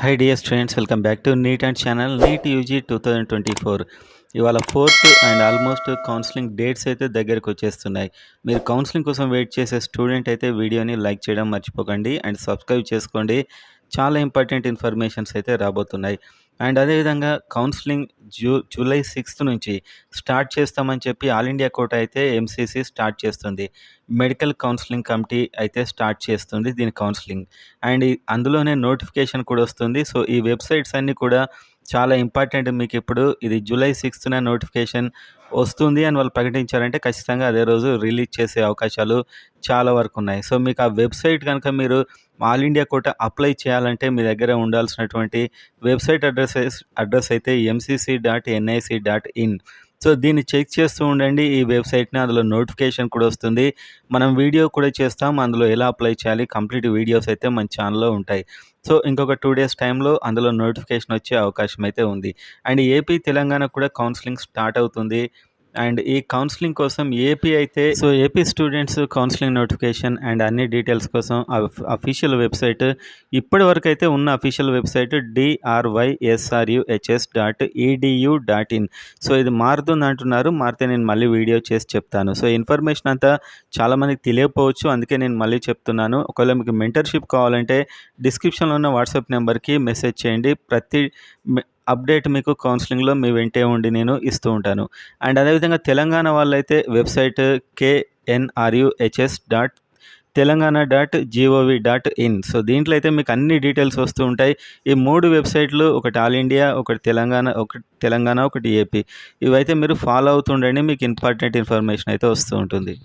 High dear students, welcome back to NEET and channel. NEET UG 2024 ఇవాళ fourth and almost counselling dates అయితే దగ్గరికి వచ్చేస్తున్నాయి. మీరు counselling కోసం వెయిట్ చేసే స్టూడెంట్ అయితే వీడియోని లైక్ చేయడం మర్చిపోకండి అండ్ సబ్స్క్రైబ్ చేసుకోండి. చాలా ఇంపార్టెంట్ ఇన్ఫర్మేషన్స్ అయితే రాబోతున్నాయి. అండ్ అదేవిధంగా కౌన్సిలింగ్ జూలై 6th నుంచి స్టార్ట్ చేస్తామని చెప్పి ఆల్ ఇండియా కోటా అయితే ఎంసీసీ స్టార్ట్ చేస్తుంది. మెడికల్ కౌన్సిలింగ్ కమిటీ అయితే స్టార్ట్ చేస్తుంది దీని కౌన్సిలింగ్. అండ్ అందులోనే నోటిఫికేషన్ కూడా వస్తుంది. సో ఈ వెబ్సైట్స్ అన్నీ కూడా చాలా ఇంపార్టెంట్. మీకు ఇప్పుడు ఇది జూలై 6th నోటిఫికేషన్ వస్తుంది అని వాళ్ళు ప్రకటించారంటే ఖచ్చితంగా అదే రోజు రిలీజ్ చేసే అవకాశాలు చాలా వరకు ఉన్నాయి. సో మీకు ఆ వెబ్సైట్ కనుక మీరు ఆల్ ఇండియా కోటా అప్లై చేయాలంటే మీ దగ్గర ఉండాల్సినటువంటి వెబ్సైట్ అడ్రస్ అయితే mcc.nic.in. సో దీన్ని చెక్ చేస్తూ ఉండండి ఈ వెబ్సైట్ని. అందులో నోటిఫికేషన్ కూడా వస్తుంది. మనం వీడియో కూడా చేస్తాం, అందులో ఎలా అప్లై చేయాలి కంప్లీట్ వీడియోస్ అయితే మన ఛానల్లో ఉంటాయి. సో ఇంకొక 2 days టైంలో అందులో నోటిఫికేషన్ వచ్చే అవకాశం అయితే ఉంది. అండ్ ఏపీ తెలంగాణ కూడా కౌన్సిలింగ్ స్టార్ట్ అవుతుంది. అండ్ ఈ కౌన్సిలింగ్ కోసం AP students counselling notification and అన్ని డీటెయిల్స్ కోసం అఫీషియల్ వెబ్సైట్ ఇప్పటి వరకు అయితే ఉన్న అఫీషియల్ వెబ్సైట్ drysruhs.edu.in. సో ఇది మారుతుంది అంటున్నారు. మారితే నేను మళ్ళీ వీడియో చేసి చెప్తాను. సో ఇన్ఫర్మేషన్ అంతా చాలామందికి తెలియకపోవచ్చు, అందుకే నేను మళ్ళీ చెప్తున్నాను. ఒకవేళ మీకు మెంటర్షిప్ కావాలంటే డిస్క్రిప్షన్లో ఉన్న వాట్సాప్ నెంబర్కి మెసేజ్ చేయండి. ప్రతి అప్డేట్ మీకు కౌన్సిలింగ్లో మీ వెంటే ఉండి నేను ఇస్తూ ఉంటాను. అండ్ అదేవిధంగా తెలంగాణ వాళ్ళైతే వెబ్సైట్ knruhs.telangana.gov.in. సో దీంట్లో అయితే మీకు అన్ని డీటెయిల్స్ వస్తూ ఉంటాయి. ఈ 3 వెబ్సైట్లు, ఒకటి ఆల్ ఇండియా, ఒకటి తెలంగాణ, ఒకటి ఏపీ. ఇవైతే మీరు ఫాలో అవుతుండండి, మీకు ఇంపార్టెంట్ ఇన్ఫర్మేషన్ అయితే వస్తూ ఉంటుంది.